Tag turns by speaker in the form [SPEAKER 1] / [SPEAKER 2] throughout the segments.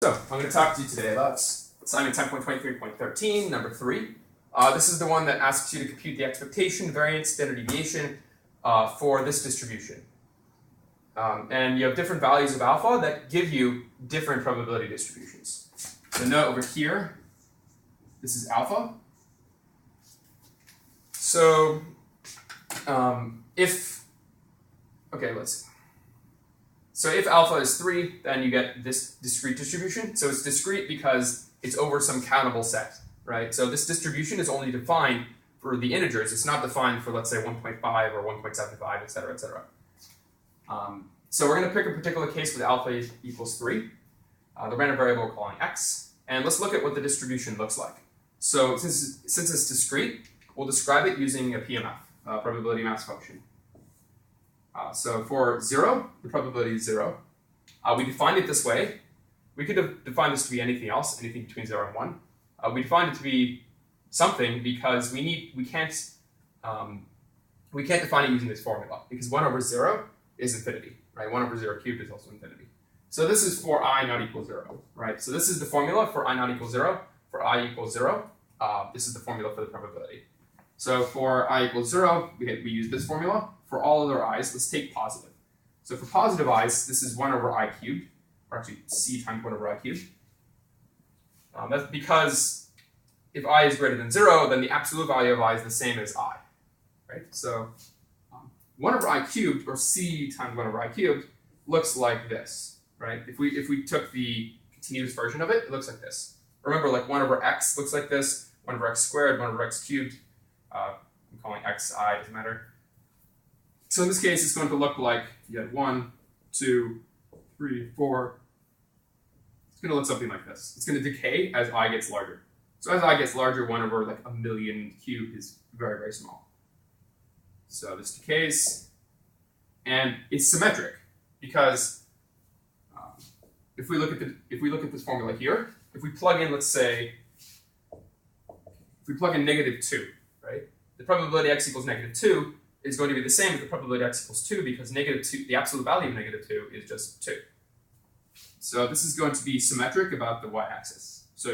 [SPEAKER 1] So, I'm going to talk to you today about assignment 10.23.13, number 3. This is the one that asks you to compute the expectation, variance, standard deviation for this distribution. And you have different values of alpha that give you different probability distributions. So note over here, this is alpha. So if alpha is 3, then you get this discrete distribution. So it's discrete because it's over some countable set, right? So this distribution is only defined for the integers. It's not defined for, let's say, 1.5 or 1.75, et cetera, et cetera. So we're going to pick a particular case with alpha equals 3. The random variable we're calling x. And let's look at what the distribution looks like. So since it's discrete, we'll describe it using a PMF, probability mass function. So for 0, the probability is 0. We defined it this way. We could have defined this to be anything else, anything between 0 and 1. We defined it to be something because we can't define it using this formula because 1 over 0 is infinity, right? 1 over 0 cubed is also infinity. So this is for I not equal 0, right? So this is the formula for I not equal 0. For I equals 0, this is the formula for the probability. So for I equals 0, we use this formula. For all other i's, let's take positive. So for positive i's, this is 1 over I cubed, or actually c times 1 over I cubed. That's because if I is greater than 0, then the absolute value of I is the same as I, right? So 1 over I cubed, or c times 1 over I cubed, looks like this, right? If we took the continuous version of it, it looks like this. Remember, like 1 over x looks like this, 1 over x squared, 1 over x cubed. I'm calling x I, doesn't matter. So in this case, it's going to look like you had 1, 2, 3, 4. It's going to look something like this. It's going to decay as I gets larger. So as I gets larger, 1 over like a million cubed is very, very small. So this decays, and it's symmetric because if we look at this formula here, if we plug in, let's say, if we plug in -2, right? The probability x equals -2 is going to be the same as the probability x equals 2 because -2, the absolute value of -2 is just 2. So this is going to be symmetric about the y-axis. So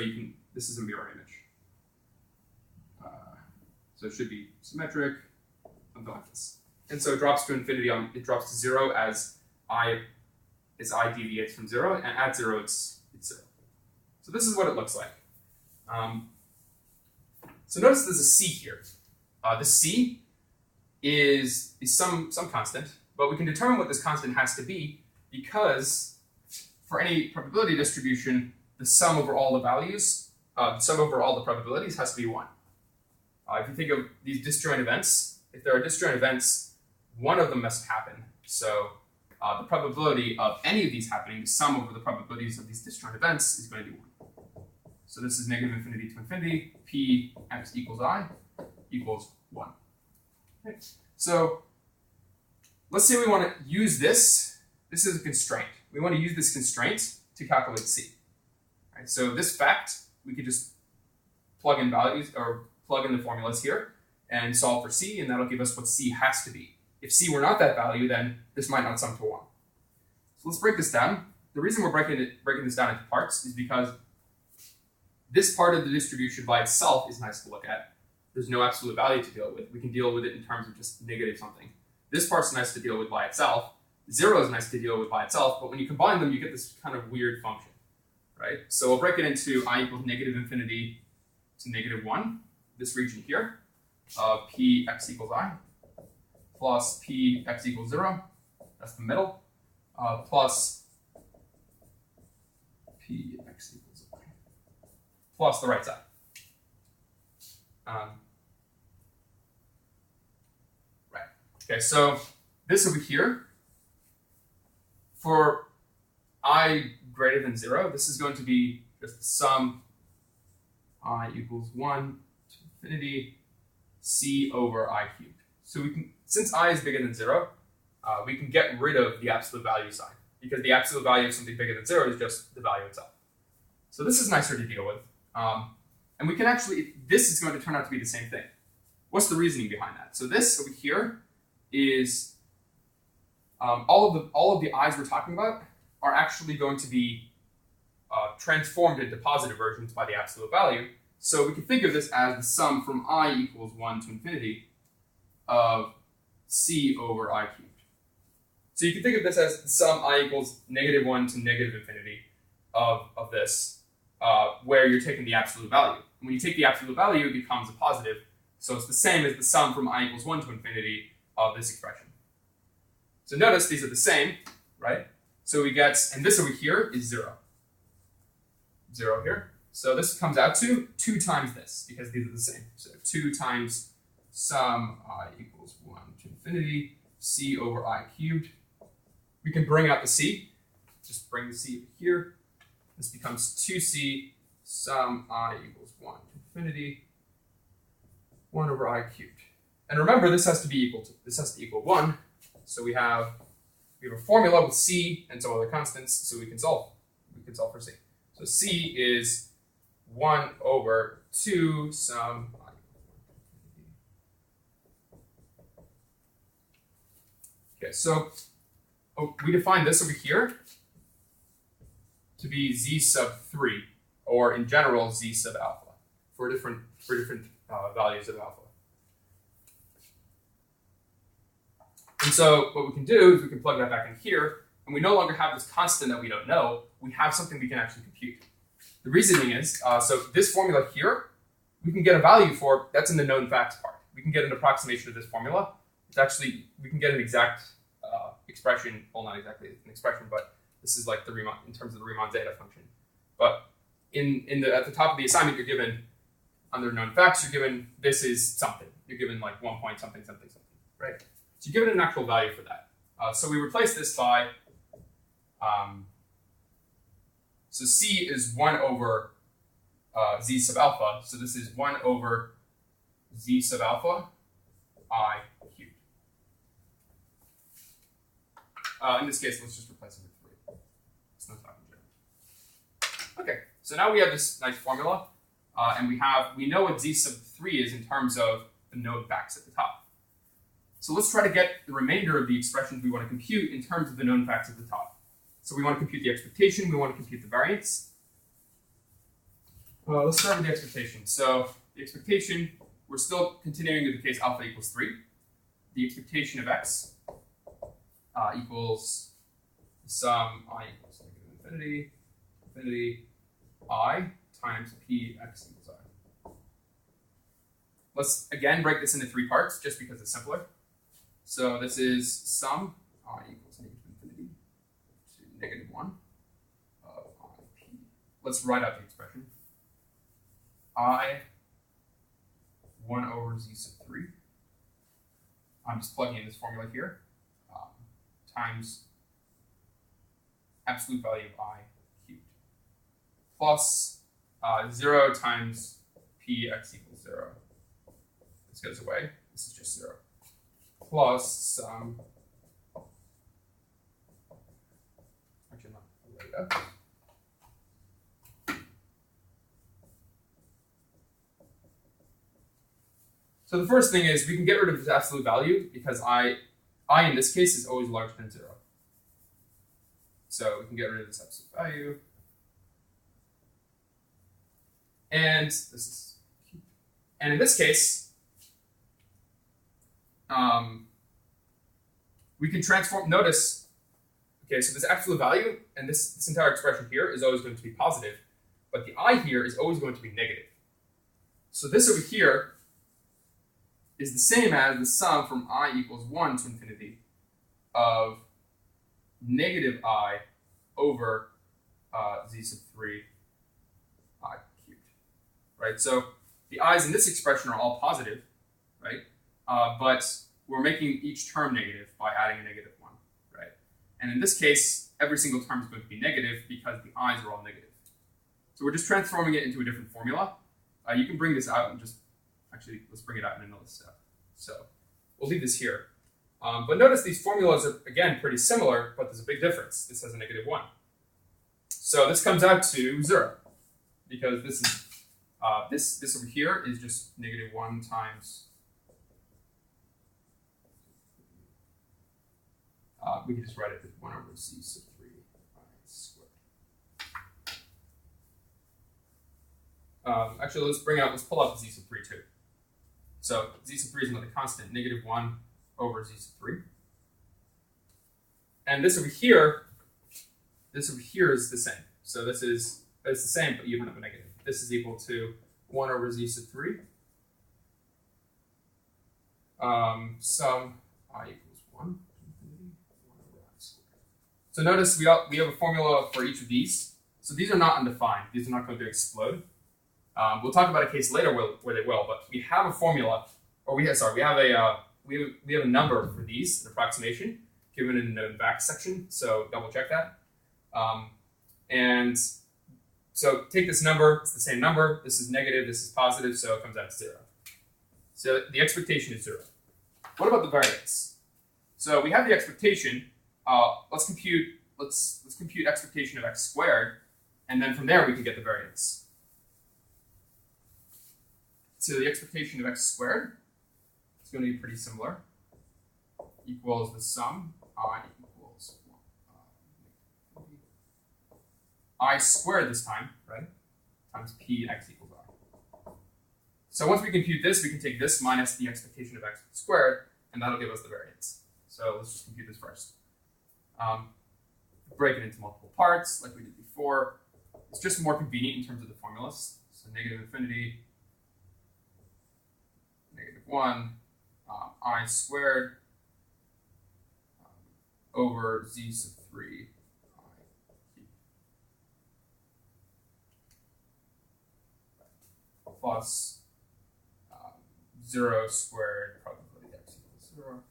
[SPEAKER 1] this is a mirror image. So it should be symmetric, something like this. And so it drops to infinity, it drops to 0 as I deviates from 0, and at 0 it's 0. So this is what it looks like. So notice there's a c here. The c is some constant, but we can determine what this constant has to be because for any probability distribution, the sum over all the values, the sum over all the probabilities has to be 1. If you think of these disjoint events, if there are disjoint events, one of them must happen. So the probability of any of these happening, the sum over the probabilities of these disjoint events is going to be 1. So this is -infinity to infinity, p x equals I equals 1. Okay. So let's say we want to use this. This is a constraint. We want to use this constraint to calculate c. Right? So this fact, we could just plug in values or plug in the formulas here and solve for c, and that'll give us what c has to be. If c were not that value, then this might not sum to 1. So let's break this down. The reason we're breaking this down into parts is because this part of the distribution by itself is nice to look at. There's no absolute value to deal with. We can deal with it in terms of just negative something. This part's nice to deal with by itself. 0 is nice to deal with by itself, but when you combine them, you get this kind of weird function, right? So we'll break it into I equals -infinity to -1, this region here, of p x equals I, plus p x equals 0, that's the middle, plus p x equals I, plus the right side. Right. Okay, so this over here, for I greater than 0, this is going to be just the sum I equals 1 to infinity c over I cubed. So since I is bigger than 0, we can get rid of the absolute value sign because the absolute value of something bigger than 0 is just the value itself. So this is nicer to deal with. And we can actually, this is going to turn out to be the same thing. What's the reasoning behind that? So this over here is all of the i's we're talking about are actually going to be transformed into positive versions by the absolute value. So we can think of this as the sum from I equals 1 to infinity of c over I cubed. So you can think of this as the sum I equals -1 to negative infinity of this, where you're taking the absolute value. And when you take the absolute value, it becomes a positive. So it's the same as the sum from I equals 1 to infinity of this expression. So notice these are the same, right? So we get, and this over here is 0. 0 here. So this comes out to 2 times this, because these are the same. So 2 times sum I equals 1 to infinity, c over I cubed. We can bring out the c. Just bring the c here. This becomes 2c sum I equals 1 to infinity, 1 over I cubed. And remember, this has to equal 1. So we have a formula with c and some other constants, so we can solve for c. So c is 1 over 2 sum I. Okay, so we define this over here to be z sub 3, or in general z sub alpha, for different values of alpha. And so what we can do is we can plug that back in here, and we no longer have this constant that we don't know. We have something we can actually compute. The reasoning is, so this formula here, we can get a value for, that's in the known facts part. We can get an approximation of this formula. It's actually, we can get an exact expression, well, not exactly an expression, but this is like the Riemann, in terms of the Riemann zeta function. But at the top of the assignment, you're given, under known facts, you're given, this is something. You're given like 1 point something, something, something, right? So you're given an actual value for that. So we replace this by, so c is 1 over z sub alpha. So this is 1 over z sub alpha I cubed. In this case, let's just replace it with 3. It's not talking general. Okay, so now we have this nice formula, and we know what z sub 3 is in terms of the known facts at the top. So let's try to get the remainder of the expressions we want to compute in terms of the known facts at the top. So we want to compute the expectation, we want to compute the variance. Let's start with the expectation. So the expectation, we're still continuing with the case alpha equals 3. The expectation of x equals the sum I equals infinity, infinity I times p x equals I. Let's again break this into 3 parts just because it's simpler. So this is sum I equals -infinity to -1 of I p. Let's write out the expression. I 1 over z sub 3. I'm just plugging in this formula here, times absolute value of I cubed, plus 0 times p x equals 0. This goes away. This is just 0. Plus some, actually not later. So the first thing is we can get rid of this absolute value because I in this case is always larger than 0. So we can get rid of this absolute value. And in this case, we can transform, notice, okay, so this absolute value and this entire expression here is always going to be positive, but the I here is always going to be negative. So this over here is the same as the sum from I equals 1 to infinity of negative I over z sub 3 I cubed, right? So the i's in this expression are all positive, right? But we're making each term negative by adding a -1, right? And in this case, every single term is going to be negative because the i's are all negative. So we're just transforming it into a different formula. You can bring this out and just, actually, let's bring it out in another step. So we'll leave this here. But notice these formulas are, again, pretty similar, but there's a big difference. This has a -1. So this comes out to 0, because this is, this over here is just -1 times, we can just write it as 1 over z sub 3 I squared. Actually, let's pull out the z sub 3 too. So z sub 3 is another constant, negative 1 over z sub 3. And this over here is the same. So it's the same, but you don't have a negative. This is equal to 1 over z sub 3. Sum I equals 1. So notice we have a formula for each of these. So these are not undefined. These are not going to explode. We'll talk about a case later where they will, but we have a formula, or we have a number for these, an approximation, given in the back section. So double check that. And so take this number, it's the same number. This is negative, this is positive, so it comes out to 0. So the expectation is 0. What about the variance? So we have the expectation. Let's compute expectation of x squared, and then from there we can get the variance. So the expectation of x squared is going to be pretty similar. Equals the sum I equals I squared this time, right? Times p x equals I. So once we compute this, we can take this minus the expectation of x squared, and that'll give us the variance. So let's just compute this first. Break it into multiple parts like we did before. It's just more convenient in terms of the formulas. So negative infinity, negative 1, I squared over z sub 3 I cubed plus 0 squared probability x equals 0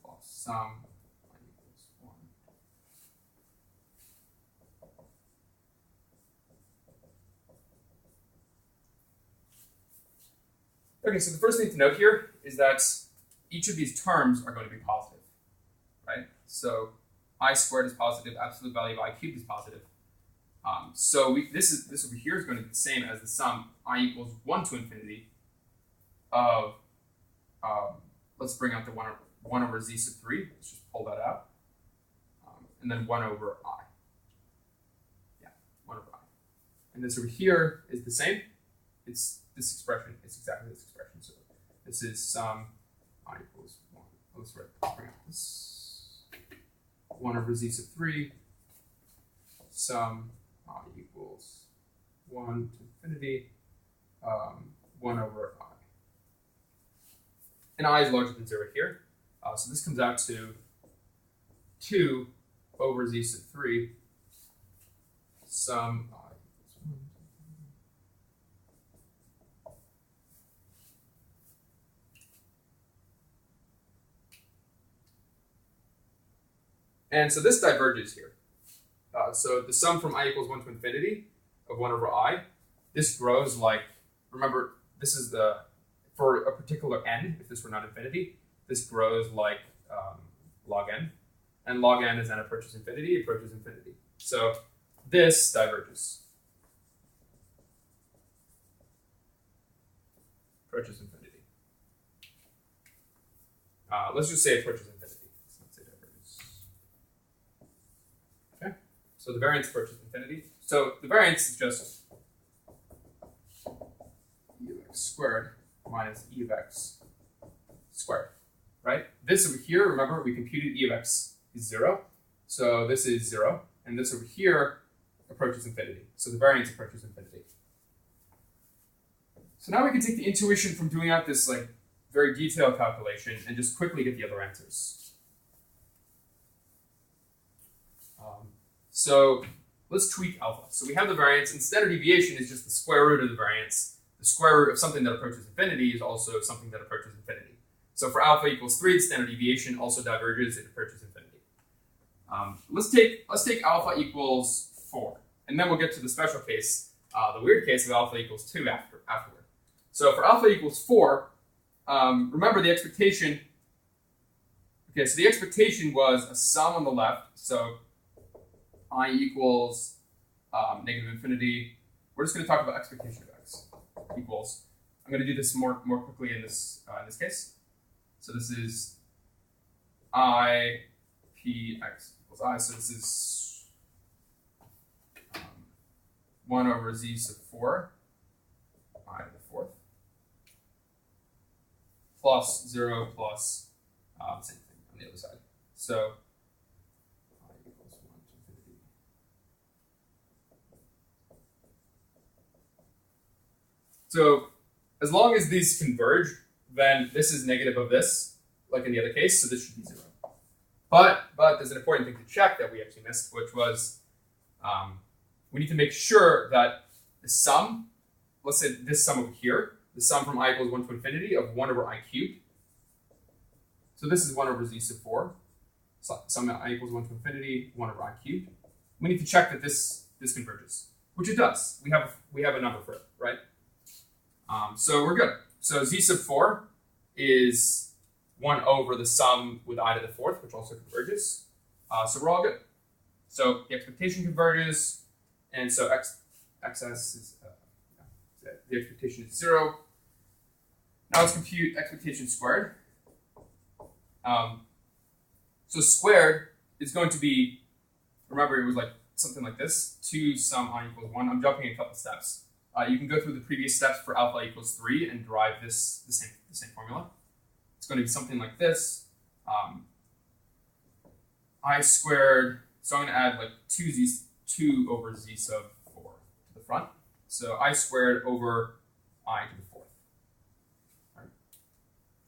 [SPEAKER 1] plus sum I equals 1. Okay, so the first thing to note here is that each of these terms are going to be positive, right? So I squared is positive, absolute value of I cubed is positive. So this over here is going to be the same as the sum I equals 1 to infinity of, let's bring out the 1 over z sub 3. Let's just pull that out. And then 1 over I. Yeah, 1 over I. And this over here is the same. It's this expression. It's exactly this expression. So this is sum I equals 1. Let's bring out this. 1 over z sub 3. Sum I equals 1 to infinity. 1 over I. And I is larger than 0 here. So this comes out to 2 over z sub 3. Sum I equals 1. And so this diverges here. So the sum from I equals 1 to infinity of 1 over I, this grows like, remember, this is for a particular n, if this were not infinity, this grows like log n. And log n as n approaches infinity. So this diverges. Approaches infinity. Let's just say approaches infinity. Let's not say diverges. Okay. So the variance approaches infinity. So the variance is just e of x squared minus e of x squared, right? This over here, remember, we computed e of x is 0. So this is 0. And this over here approaches infinity. So the variance approaches infinity. So now we can take the intuition from doing out this like very detailed calculation and just quickly get the other answers. So let's tweak alpha. So we have the variance, and standard deviation is just the square root of the variance. The square root of something that approaches infinity is also something that approaches infinity. So for alpha equals 3, the standard deviation also diverges, it approaches infinity. Let's take alpha equals 4, and then we'll get to the special case, the weird case of alpha equals 2 afterward. So for alpha equals 4, remember the expectation. Okay, so the expectation was a sum on the left, so I equals negative infinity. We're just going to talk about expectation of x equals. I'm going to do this more quickly in this case. So this is I p x equals I. So this is 1 over z sub 4 plus 0 plus same thing on the other side. So I equals 1 to infinity. So as long as these converge, then this is negative of this, like in the other case, so this should be 0. But there's an important thing to check that we actually missed, which was we need to make sure that the sum, let's say this sum over here, the sum from I equals 1 to infinity of 1 over I cubed. So this is 1 over z sub 4. So sum I equals 1 to infinity, 1 over I cubed. We need to check that this converges, which it does. We have a number for it, right? So we're good. So z sub 4 is 1 over the sum with I to the 4th, which also converges. So we're all good. So the expectation converges, and so xs is, the expectation is 0. Now let's compute expectation squared. So squared is going to be, remember it was like something like this, 2 sum I equals 1. I'm jumping a couple steps. You can go through the previous steps for alpha equals 3 and derive the same formula. It's going to be something like this. I squared, so I'm going to add like 2 over z sub 4 to the front. So I squared over I to the 4th. Right.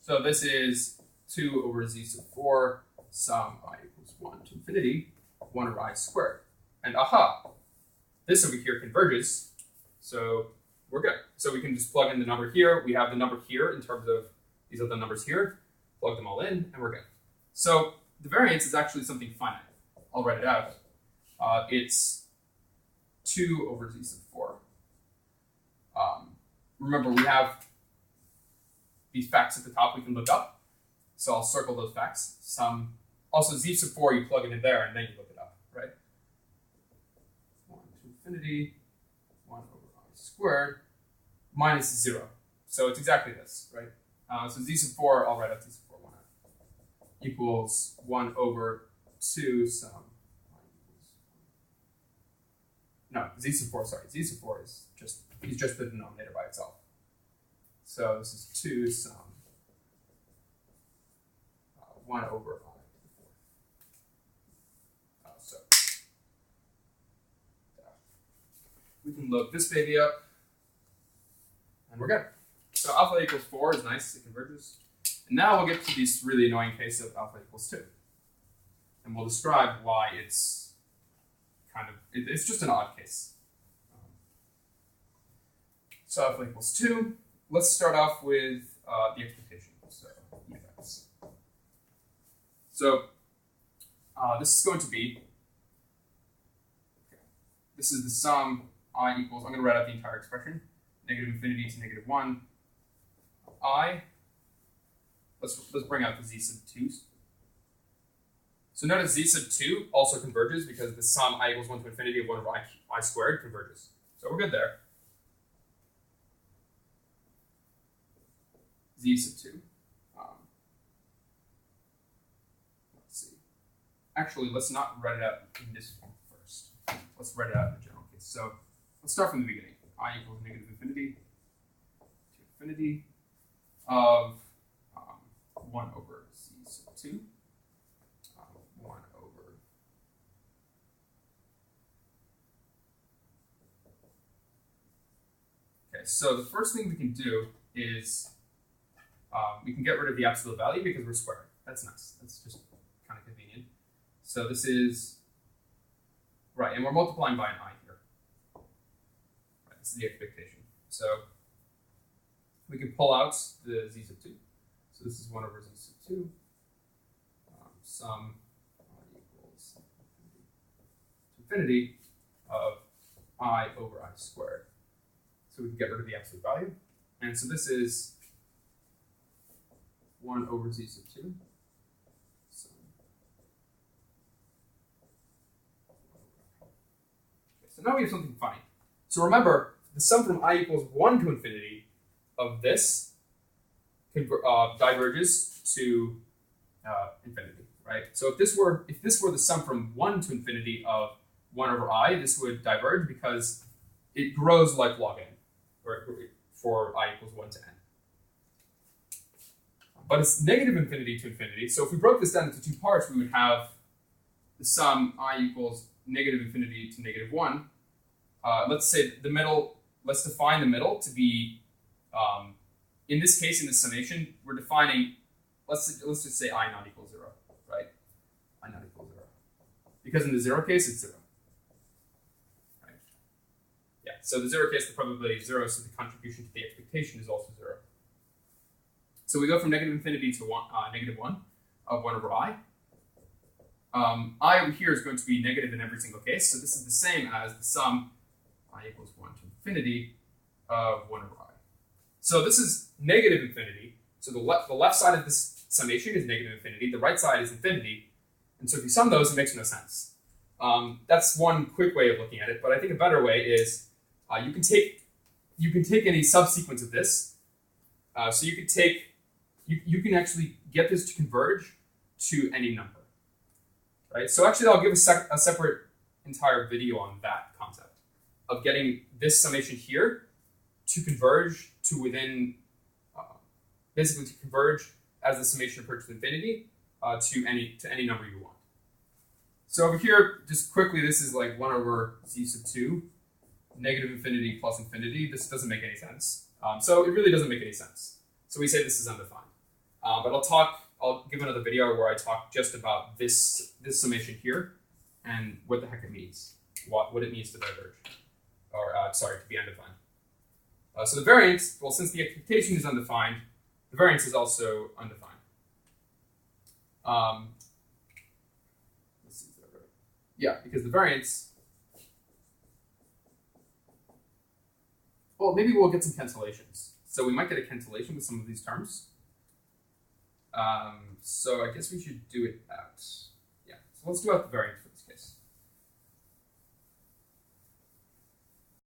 [SPEAKER 1] So this is 2 over z sub 4 sum I equals 1 to infinity, 1 over I squared. And aha, this over here converges. So we're good. So we can just plug in the number here. We have the number here in terms of these are the numbers here. Plug them all in, and we're good. So the variance is actually something finite. I'll write it out. It's 2 over z sub 4. Remember, we have these facts at the top we can look up. So I'll circle those facts. Also, z sub 4, you plug it in there, and then you look it up, right? 1 to infinity, 1 over I squared, minus 0. So it's exactly this, right? So z sub 4, I'll write out z sub 4, 1 equals 1 over 2 sum. No, z sub 4, sorry. Z sub 4 is just the denominator by itself. So this is 2 sum 1 over I to the 4th. So we can load this baby up, and we're good. So alpha equals 4 is nice, it converges. And now we'll get to this really annoying case of alpha equals 2. And we'll describe why it's it's just an odd case. So alpha equals 2. Let's start off with the expectation. So effects. So this is going to be, this is the sum I equals, I'm going to write out the entire expression, negative infinity to negative 1, I. Let's bring out the z sub 2's. So notice z sub 2 also converges because the sum I equals 1 to infinity of 1 over I squared converges. So we're good there. Z sub 2. Let's see. Actually, let's not write it out in this form first. Let's write it out in the general case. So let's start from the beginning. I equals negative infinity to infinity of 1 over z sub 2. 1 over okay, so the first thing we can do is we can get rid of the absolute value because we're squaring. That's nice. That's just kind of convenient. So this is, right, and we're multiplying by an I here. Right, this is the expectation. So we can pull out the z sub 2. So this is 1 over z sub 2. Sum equals infinity of I over I squared. So we can get rid of the absolute value. And so this is 1 over z sub 2. So now we have something funny. So remember, the sum from I equals 1 to infinity of this diverges to infinity, right? So if this were the sum from 1 to infinity of 1 over I, this would diverge because it grows like log n, or for I equals 1 to n. but it's negative infinity to infinity. So if we broke this down into two parts, we would have the sum I equals negative infinity to negative 1. Let's say the middle, let's define the middle to be, in this case, in this summation, we're defining, let's just say I not equal 0, right? I not equal 0. Because in the 0 case, it's 0. Right? Yeah, so the 0 case, the probability is 0, so the contribution to the expectation is also 0. So we go from negative infinity to negative 1 of 1 over I. I over here is going to be negative in every single case, so this is the same as the sum I equals 1 to infinity of 1 over I. So this is negative infinity, so the left side of this summation is negative infinity, the right side is infinity, and so if you sum those, it makes no sense. That's one quick way of looking at it, but I think a better way is you can take any subsequence of this, so you can actually get this to converge to any number, right? So actually, I'll give a separate entire video on that concept of getting this summation here to converge to within, basically to converge as the summation approaches infinity to any number you want. So over here, just quickly, this is like 1 over z sub 2, negative infinity plus infinity. This doesn't make any sense. So it really doesn't make any sense. So we say this is undefined. But I'll give another video where I talk just about this summation here and what the heck it means, what it means to diverge, or to be undefined. So the variance, well, since the expectation is undefined, the variance is also undefined. Let's see, is that right? Yeah, because the variance, well, maybe we'll get some cancellations. So we might get a cancellation with some of these terms. So I guess we should do it out. Yeah, so let's do out the variance first.